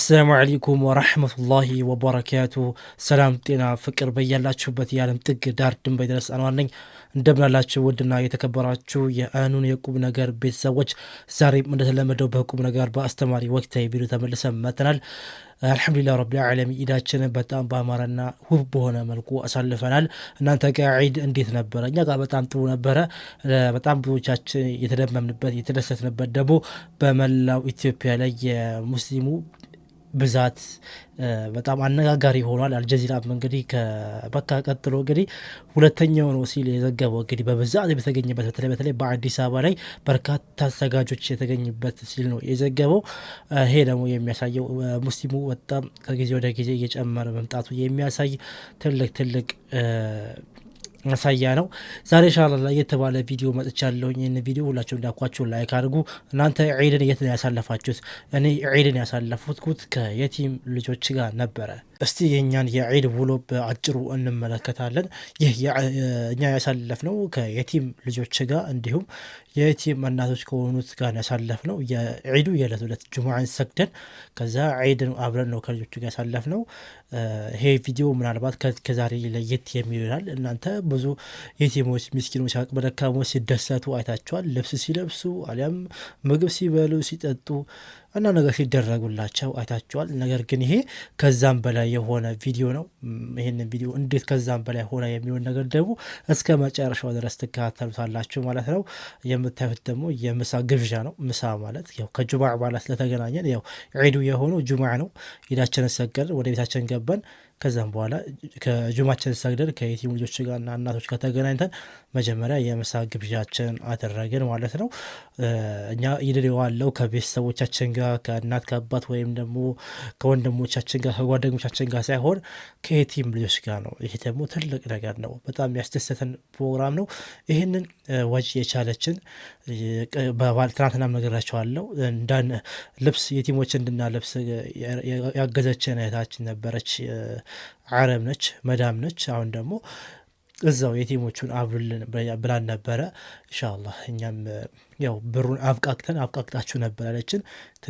السلام عليكم ورحمة الله وبركاته سلام ጤና ፍቅር በያላችሁበት የዓለም ጥግ ዳር ድንበር ድረስ አንዋር ነኝ። እንደምናላችሁ ውድና የተከበራችሁ የአኑን የቁም ነገር ቤተሰቦች ዛሬም እንደተለመደው በቁም ነገር በአስተማሪ ወቅታዊ ቪዲዮ ተመልሰን መጥተናል። አልሐምዱሊላህ ረቢል ዓለሚን ኢዳችንን በጣም በአማረና ውብ በሆነ መልኩ አሳልፈናል። እናንተ ጋር ዒድ እንዴት ነበረ? እኛ ጋር በጣም ጥሩ ነበረ። በጣም ብዙዎቻችን የተደመምንበት የተደሰትንበት ደግሞ በመላው ኢትዮጵያ ላይ የሙስሊሙ ብዛት በጣም አነጋጋሪ ሆኗል። አልጀዚራም እንግዲህ ከመካ ቀጥሎ እንግዲህ ሁለተኛው ነው ሲል የዘገበው እንግዲህ በብዛት የተገኘበት በተለይ በአዲስ አበባ ላይ በርካታ አዘጋጆች የተገኙበት ሲል ነው የዘገበው። ይሄ ደግሞ የሚያሳየው ሙስሊሙ በጣም ከጊዜ ወደ ጊዜ እየጨመረ መምጣቱ የሚያሳይ ትልቅ ማሳያ ነው። ዛሬ ኢንሻአላህ ላይ የተባለ ቪዲዮ መጥቻለሁኝ። ይህን ቪዲዮ ሁላችሁ እንዳኳችሁ ላይክ አድርጉ። እናንተ ዒድን የት ነው ያሳለፋችሁት? እኔ ዒድን ያሳለፉት ከየቲም ልጆች ጋር ነበረ። እስቲ የእኛን የዒድ ውሎ በአጭሩ እንመለከታለን። ይህ እኛ ያሳለፍነው ከየቲም ልጆች ጋር እንዲሁም የየቲም እናቶች ከሆኑት ጋር ያሳለፍነው የዒዱ የዕለት ሁለት ጁሙዓን ሰግደን ከዛ ዒድን አብረን ነው ከልጆቹ ጋር ያሳለፍነው። ይሄ ቪዲዮ ምናልባት ከዛሬ ለየት የሚሆናል። እናንተ ብዙ የቲሞች ምስኪኖች አቅመ ደካሞች ሲደሰቱ አይታችኋል። ልብስ ሲለብሱ አሊያም ምግብ ሲበሉ ሲጠጡ እና ነገር ሲደረጉላቸው አይታችኋል። ነገር ግን ይሄ ከዛም በላይ የሆነ ቪዲዮ ነው። ይህንን ቪዲዮ እንዴት ከዛም በላይ ሆነ የሚሆን ነገር ደግሞ እስከ መጨረሻው ድረስ ትከታተሉታላችሁ ማለት ነው። የምታዩት ደግሞ የምሳ ግብዣ ነው። ምሳ ማለት ያው ከጁማዕ በኋላ ስለተገናኘን ያው ዒዱ የሆነው ጁማዕ ነው። ኢዳችንን ሰገድን ወደ ቤታችን ገባን። ከዛም በኋላ ከጁማችን ሰግደን ከየቲም ልጆች ጋርና እናቶች ጋር ተገናኝተን መጀመሪያ የምሳ ግብዣችን አደረግን ማለት ነው። እኛ ይድሬዋለው ከቤተሰቦቻችን ጋር ከእናት ከአባት ወይም ደግሞ ከወንድሞቻችን ጋር ከጓደኞቻችን ጋር ሳይሆን ከየቲም ልጆች ጋር ነው። ይሄ ደግሞ ትልቅ ነገር ነው። በጣም ያስደሰተን ፕሮግራም ነው። ይህንን ወጪ የቻለችን ትናንትናም ነግራቸዋለሁ እንዳን ልብስ የቲሞች እንድናለብስ ያገዘችን እህታችን ነበረች። አረብ ነች፣ መዳም ነች። አሁን ደግሞ እዛው የቲሞቹን አብሉልን ብላን ነበረ። ኢንሻአላህ እኛም ያው ብሩን አብቃቅታችሁ ነበር ያለችን።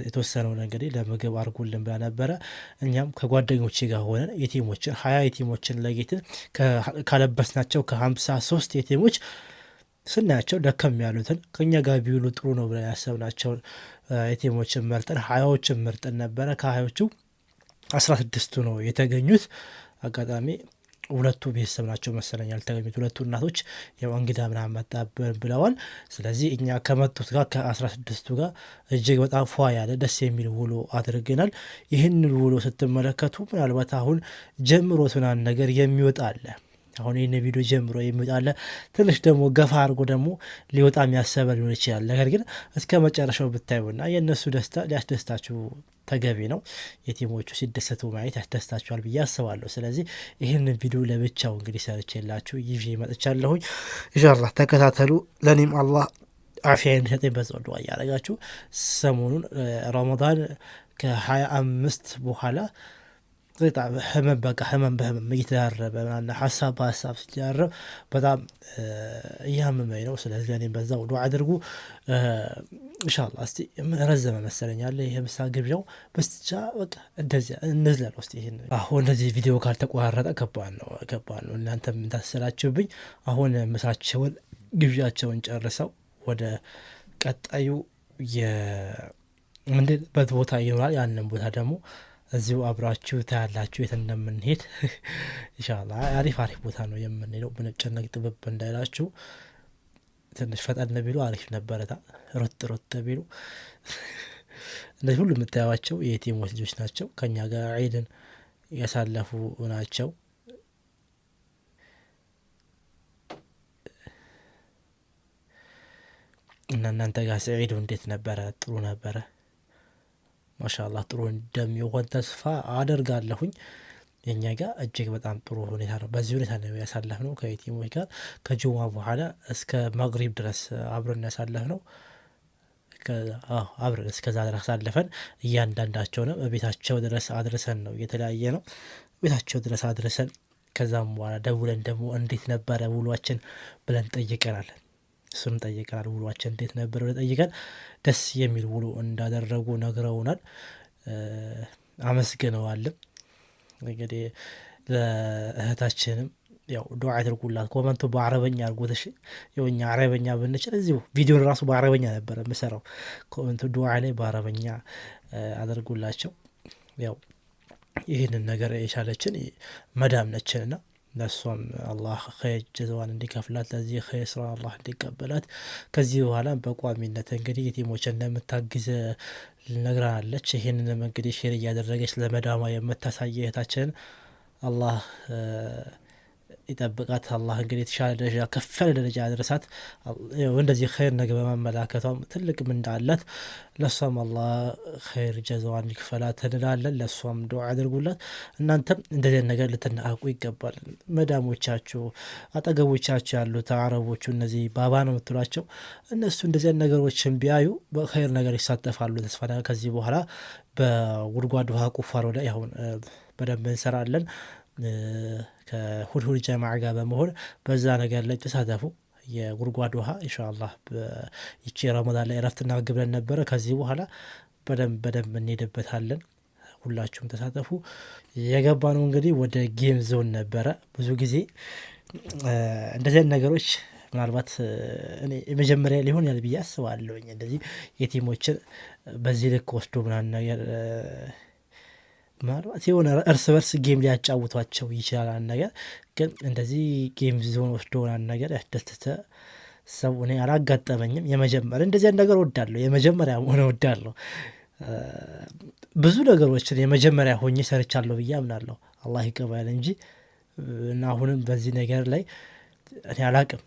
የተወሰነውን እንግዲህ ለምግብ አድርጉልን ብላ ነበረ። እኛም ከጓደኞቼ ጋር ሆነን የቲሞችን 20 የቲሞችን ለጌትን ካለበስናቸው ከ53 የቲሞች ስናያቸው ደከም ያሉትን ከኛ ጋር ቢውሉ ጥሩ ነው ብለን ያሰብናቸውን የቲሞችን መርጠን 20ዎችን መርጠን ነበረ። ከ20ዎቹ 16ቱ ነው የተገኙት። አጋጣሚ ሁለቱ ቤተሰብ ናቸው መሰለኝ ያልተገኙት። ሁለቱ እናቶች ያው እንግዳ ምናምን መጣብን ብለዋል። ስለዚህ እኛ ከመጡት ጋር ከ16ቱ ጋር እጅግ በጣም ፏ ያለ ደስ የሚል ውሎ አድርገናል። ይህንን ውሎ ስትመለከቱ ምናልባት አሁን ጀምሮ ትናን ነገር የሚወጣ አለ። አሁን ይህን ቪዲዮ ጀምሮ የሚወጣለ ትንሽ ደግሞ ገፋ አድርጎ ደግሞ ሊወጣ የሚያሰበ ሊሆን ይችላል። ነገር ግን እስከ መጨረሻው ብታዩና የእነሱ ደስታ ሊያስደስታችሁ ተገቢ ነው። የቲሞቹ ሲደሰቱ ማየት ያስደስታችኋል ብዬ አስባለሁ። ስለዚህ ይህንን ቪዲዮ ለብቻው እንግዲህ ሰርቼላችሁ ይዤ መጥቻለሁኝ። ኢንሻአላህ ተከታተሉ። ለኔም አላህ አፊያ እንዲሰጠኝ በጸሎት ዱዓ እያደረጋችሁ ሰሞኑን ረመዳን ከ25 በኋላ በጣም ህመም በህመም እየተዳረበ ምናምን ሀሳብ በሀሳብ ሲዳረብ በጣም እያመመኝ ነው። ስለዚህ እኔም በዛው ዱዓ አድርጉ ኢንሻአላህ። እስቲ ረዘመ መሰለኝ ያለ ይሄ ምሳ ግብዣው ብቻ በቃ እንደዚህ እንዝለል ውስጥ ይሄን አሁን እንደዚህ ቪዲዮ ካልተቋረጠ ከባድ ነው። እናንተም እንዳሰላችሁብኝ አሁን ምሳቸውን ግብዣቸውን ጨርሰው ወደ ቀጣዩ የምንድንበት ቦታ ይኖራል። ያንን ቦታ ደግሞ እዚሁ አብራችሁ ታያላችሁ የት እንደምንሄድ ኢንሻአላህ። አሪፍ ቦታ ነው የምንሄደው። ብንጨነቅ ጥብብ እንዳይላችሁ ትንሽ ፈጠን ቢሉ አሪፍ ነበረታ። ሮጥ ቢሉ እነዚህ ሁሉ የምታዩዋቸው የቲሞች ልጆች ናቸው። ከኛ ጋር ዒድን ያሳለፉ ናቸው። እና እናንተ ጋር ዒዱ እንዴት ነበረ? ጥሩ ነበረ? ማሻአላህ ጥሩ እንደሚሆን ተስፋ አደርጋለሁኝ። የኛ ጋር እጅግ በጣም ጥሩ ሁኔታ ነው። በዚህ ሁኔታ ነው ያሳለፍነው ከየቲሞች ጋር ከጁማ በኋላ እስከ መግሪብ ድረስ አብረን ያሳለፍነው። አብረን እስከዛ ድረስ አሳልፈን እያንዳንዳቸውንም ቤታቸው ድረስ አድርሰን ነው የተለያየ ነው። ቤታቸው ድረስ አድርሰን ከዛም በኋላ ደውለን ደግሞ እንዴት ነበረ ውሏችን ብለን ጠይቀናል። እሱንም ጠይቀናል። ውሏችን እንዴት ነበር ብለን ጠይቀን ደስ የሚል ውሎ እንዳደረጉ ነግረውናል። አመስግነዋልም። እንግዲህ ለእህታችንም ያው ዱዓ አድርጉላት። ኮመንቱ በአረበኛ አድርጉት እሺ። ያው እኛ አረበኛ ብንችል እዚሁ ቪዲዮን ራሱ በአረበኛ ነበረ የምሰራው። ኮመንቱ ዱዓ ላይ በአረበኛ አድርጉላቸው። ያው ይህንን ነገር የቻለችን መዳም ነችንና ለእሷም አላህ ኸይር ጀዛዋን እንዲከፍላት ለዚህ ኸይር ስራ አላህ እንዲቀበላት ከዚህ በኋላ በቋሚነት እንግዲህ የቲሞች እንደምታግዝ ነግራናለች። ይህንንም እንግዲህ ሼር እያደረገች ለመዳሟ የምታሳይ እህታችንን አላህ ይጠብቃት። አላህ እንግዲህ የተሻለ ደረጃ ከፍ ያለ ደረጃ ያድርሳት። እንደዚህ ኸይር ነገር በማመላከቷም ትልቅ ምንዳ አላት። ለሷም አላህ ኸይር ጀዛዋን ይክፈላት እንላለን። ለሷም ዱዓ አድርጉላት። እናንተም እንደዚህ ነገር ልትናቁ ይገባል። መዳሞቻችሁ አጠገቦቻችሁ ያሉት አረቦቹ እነዚህ ባባ ነው የምትሏቸው እነሱ እንደዚህ ነገሮችን ቢያዩ በኸይር ነገር ይሳተፋሉ። ተስፋ ከዚህ በኋላ በጉድጓድ ውሃ ቁፋሮ ላይ አሁን በደንብ እንሰራለን ከሁልሁል ጀማዓ ጋር በመሆን በዛ ነገር ላይ ተሳተፉ። የጉድጓድ ውሃ ኢንሻአላህ ይቺ ረመዳን ላይ እረፍት እናድርግ ብለን ነበረ። ከዚህ በኋላ በደንብ እንሄድበታለን። ሁላችሁም ተሳተፉ። የገባ ነው እንግዲህ ወደ ጌም ዞን ነበረ። ብዙ ጊዜ እንደዚህ ነገሮች ምናልባት እኔ የመጀመሪያ ሊሆን ያል ብዬ አስባለሁኝ። እንደዚህ የቲሞችን በዚህ ልክ ወስዶ ምናምን ነገር ማለት የሆነ እርስ በርስ ጌም ሊያጫውቷቸው ይችላል። ነገር ግን እንደዚህ ጌም ዞን ወስዶናል ነገር ያስደሰተ ሰው እኔ አላጋጠመኝም። የመጀመሪያ እንደዚህ ነገር ወዳለሁ የመጀመሪያ ሆነ ወዳለሁ። ብዙ ነገሮችን የመጀመሪያ ሆኜ ሰርቻለሁ ብዬ አምናለሁ። አላህ ይቀበል እንጂ እና አሁንም በዚህ ነገር ላይ እኔ አላቅም።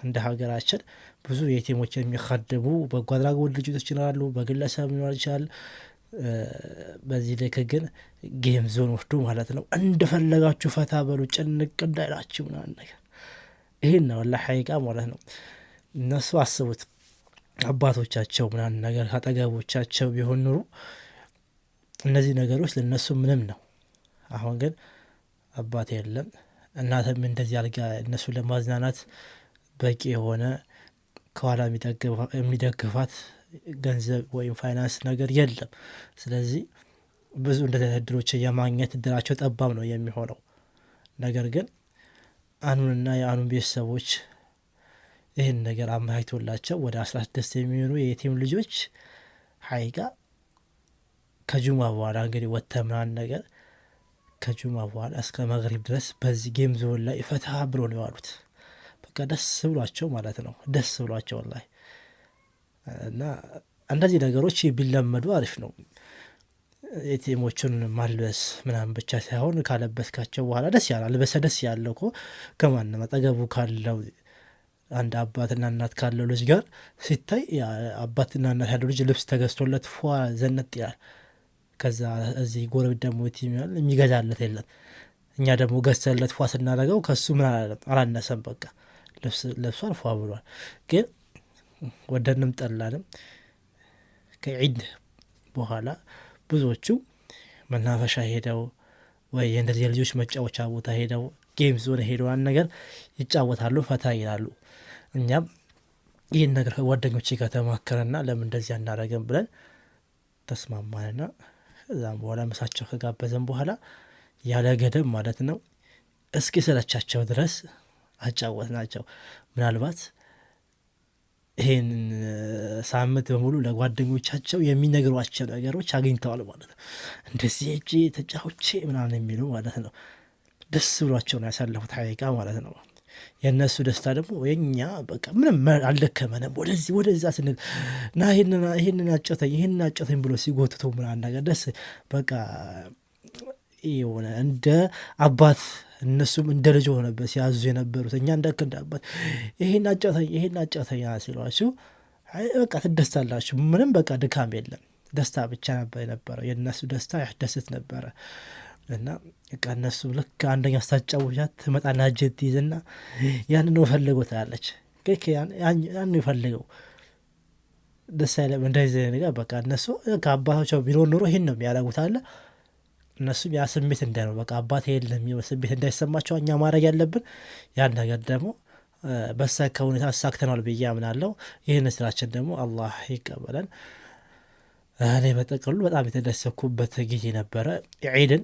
እንደ ሀገራችን ብዙ የቲሞችን የሚካደሙ በጎ አድራጎት ድርጅቶች ይኖራሉ፣ በግለሰብ ሊኖር ይችላል። በዚህ ልክ ግን ጌም ዞን ወስዶ ማለት ነው እንደፈለጋችሁ ፈታ በሉ ጭንቅ እንዳይላችሁ ምናምን ነገር ይሄን ነው ወላሂ ሐቂቃ ማለት ነው። እነሱ አስቡት አባቶቻቸው ምናምን ነገር ካጠገቦቻቸው ቢሆን ኑሮ እነዚህ ነገሮች ለነሱ ምንም ነው። አሁን ግን አባት የለም እናትም እንደዚህ አልጋ እነሱ ለማዝናናት በቂ የሆነ ከኋላ የሚደግፋት ገንዘብ ወይም ፋይናንስ ነገር የለም። ስለዚህ ብዙ እንደዚህ እድሎችን የማግኘት እድላቸው ጠባብ ነው የሚሆነው። ነገር ግን አኑንና የአኑን ቤተሰቦች ይህን ነገር አመቻችቶላቸው ወደ 16 የሚሆኑ የቲም ልጆች ሐቂቃ ከጁማ በኋላ እንግዲህ ወተምናን ነገር ከጁማ በኋላ እስከ መግሪብ ድረስ በዚህ ጌም ዞን ላይ ፈታ ብሎ ነው ያሉት። በቃ ደስ ብሏቸው ማለት ነው። ደስ ብሏቸው ወላሂ እና እንደዚህ ነገሮች ቢለመዱ አሪፍ ነው። የቲሞቹን ማልበስ ምናምን ብቻ ሳይሆን ካለበስካቸው በኋላ ደስ ያላል። ልበሰ ደስ ያለው እኮ ከማንም አጠገቡ ካለው አንድ አባትና እናት ካለው ልጅ ጋር ሲታይ አባትና እናት ያለው ልጅ ልብስ ተገዝቶለት ፏ ዘነጥ ይላል። ከዛ እዚህ ጎረቤት ደግሞ ቲም ያለ የሚገዛለት የለም። እኛ ደግሞ ገዝተለት ፏ ስናደርገው ከሱ ምን አላነሰም። በቃ ለብሷል ፏ ብሏል። ግን ወደንም ጠላንም ከዒድ በኋላ ብዙዎቹ መናፈሻ ሄደው ወይ እንደዚህ የልጆች መጫወቻ ቦታ ሄደው ጌም ዞን ሄደው አንድ ነገር ይጫወታሉ፣ ፈታ ይላሉ። እኛም ይህን ነገር ከጓደኞቼ ጋር ተማከረና ለምን እንደዚህ አናደርግም ብለን ተስማማንና ከዛም በኋላ ምሳቸው ከጋበዘን በኋላ ያለ ገደብ ማለት ነው እስኪ ሰለቻቸው ድረስ አጫወትናቸው። ምናልባት ይሄን ሳምንት በሙሉ ለጓደኞቻቸው የሚነግሯቸው ነገሮች አግኝተዋል ማለት ነው። እንደዚህ እጂ ተጫውቼ ምናምን የሚሉ ማለት ነው። ደስ ብሏቸው ነው ያሳለፉት ሐቂቃ ማለት ነው። የእነሱ ደስታ ደግሞ የኛ በቃ ምንም አልደከመንም። ወደዛ ስንል ና ይሄንን አጫውተኝ ብሎ ሲጎትቶ ምናምን ነገር ደስ በቃ የሆነ እንደ አባት እነሱም እንደ ልጅ ሆነበት ሲያዙ የነበሩት እኛ እንደ አባት ይሄን አጫውተኝ ሲሏችሁ በቃ ትደስታላችሁ። ምንም በቃ ድካም የለም፣ ደስታ ብቻ ነበር የነበረው። የእነሱ ደስታ ያስደስት ነበረ እና በቃ እነሱ ልክ አንደኛ ስታጫውቻት ትመጣና እጅት ይዝና ያን ነው ፈልገው ታያለች። ያን ነው ፈልገው ደስ አይለም። እንደዚህ ነገር በቃ እነሱ ከአባታቸው ቢኖር ኖሮ ይሄን ነው የሚያደርጉት አለ። እነሱም ያ ስሜት እንዳይነው በቃ አባቴ የለም ስሜት እንዳይሰማቸው እኛ ማድረግ ያለብን ያን ነገር ደግሞ በሳካ ሁኔታ አሳክተናል ብዬ አምናለሁ። ይህን ስራችን ደግሞ አላህ ይቀበለን እኔ በጠቅሉ በጣም የተደሰኩበት ጊዜ ነበረ። ዒድን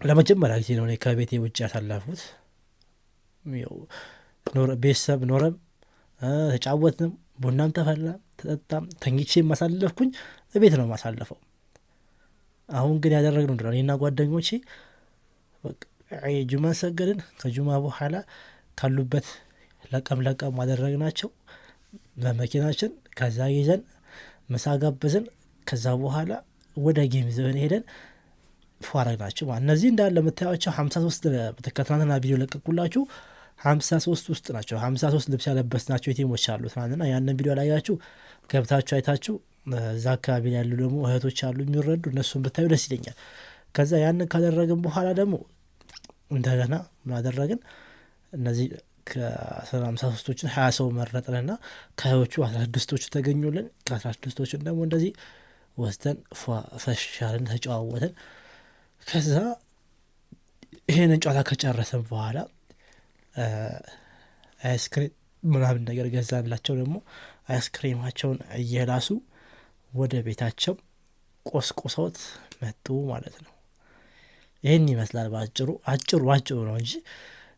ለመጀመሪያ ጊዜ ነው እኔ ከቤቴ ውጭ ያሳለፉት። ቤተሰብ ኖረም ተጫወትንም ቡናም ተፈላ ተጠጣም ተኝቼ የማሳለፍኩኝ ቤት ነው ማሳለፈው። አሁን ግን ያደረግነው ምንድነው እኔና ጓደኞቼ ጁማ ሰገድን። ከጁማ በኋላ ካሉበት ለቀም አደረግናቸው በመኪናችን። ከዛ ይዘን ምሳ ጋበዝን። ከዛ በኋላ ወደ ጌም ዘን ሄደን ፏረግናቸው። እነዚህ እንዳለ የምታያቸው 53 በተከታተልና ቪዲዮ ለቀቁላችሁ 53 ውስጥ ናቸው። 53 ልብስ ያለበስናቸው ቲሞች አሉ። ትናንትና ያንን ቪዲዮ ላያችሁ ገብታችሁ አይታችሁ እዛ አካባቢ ላይ ያሉ ደግሞ እህቶች አሉ የሚረዱ እነሱን ብታዩ ደስ ይለኛል። ከዛ ያንን ካደረግን በኋላ ደግሞ እንደገና ምን አደረግን? እነዚህ ከ53ቶችን 20 ሰው መረጥንና ከዎቹ 16ቶቹ ተገኙልን። ከ16ቶቹን ደግሞ እንደዚህ ወስደን ፈሻልን ተጨዋወትን። ከዛ ይሄንን ጨዋታ ከጨረሰን በኋላ አይስክሬም ምናምን ነገር ገዛላቸው። ደግሞ አይስክሬማቸውን እየላሱ ወደ ቤታቸው ቆስቆሰውት መጡ ማለት ነው። ይህን ይመስላል አጭሩ ነው እንጂ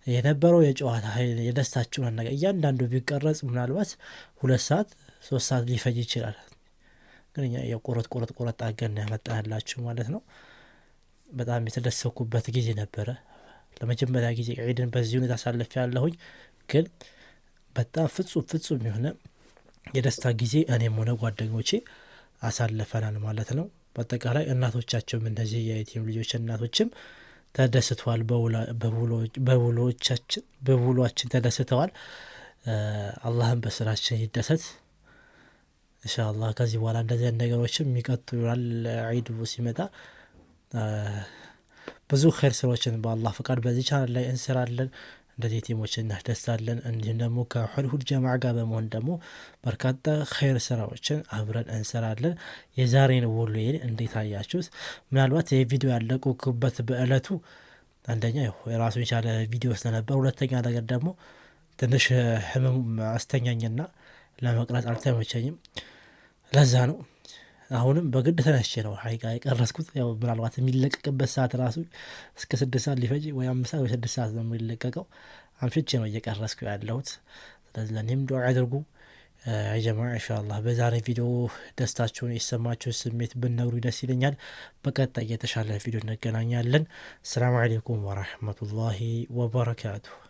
የነበረው የጨዋታ የደስታቸውን ነገር እያንዳንዱ ቢቀረጽ ምናልባት 2 ሰዓት 3 ሰዓት ሊፈጅ ይችላል። ግን እኛ ቆረጥ አገን ያመጣላችሁ ማለት ነው። በጣም የተደሰኩበት ጊዜ ነበረ። ለመጀመሪያ ጊዜ ዒድን በዚህ ሁኔታ አሳልፌ ያለሁኝ። ግን በጣም ፍጹም የሆነ የደስታ ጊዜ እኔም ሆነ ጓደኞቼ አሳልፈናል ማለት ነው። በአጠቃላይ እናቶቻቸውም እንደዚህ የየቲም ልጆች እናቶችም ተደስተዋል። በውሏችን ተደስተዋል። አላህም በስራችን ይደሰት ኢንሻአላህ። ከዚህ በኋላ እንደዚህ ነገሮችም ይቀጥላል። ዒድ ሲመጣ ብዙ ኸይር ስራዎችን በአላህ ፍቃድ በዚህ ቻናል ላይ እንሰራለን። እንደዚህ የቲሞችን እናስደስታለን። እንዲሁም ደግሞ ከሁል ጀማዓ ጋር በመሆን ደግሞ በርካታ ኸይር ስራዎችን አብረን እንሰራለን። የዛሬን ውሎዬን እንዴት አያችሁት? ምናልባት ይህ ቪዲዮ ያለቁበት በእለቱ አንደኛ የራሱ የቻለ ቪዲዮ ስለነበር፣ ሁለተኛ ነገር ደግሞ ትንሽ ህመም አስተኛኝና ለመቅረጽ አልተመቸኝም። ለዛ ነው አሁንም በግድ ተነስቼ ነው ሀይቃ የቀረስኩት። ያው ምናልባት የሚለቀቅበት ሰዓት ራሱ እስከ 6 ሰዓት ሊፈጅ ወይ 5 ሰዓት ወይ 6 ሰዓት ነው የሚለቀቀው። አምሽቼ ነው እየቀረስኩ ያለሁት። ስለዚህ ለእኔም ዱዓ አድርጉ ጀማዓ ኢንሻአላህ። በዛሬ ቪዲዮ ደስታችሁን የሰማችሁ ስሜት ብትነግሩ ደስ ይለኛል። በቀጣይ የተሻለ ቪዲዮ እንገናኛለን። ሰላም አለይኩም ወራህመቱላሂ ወበረካቱሁ።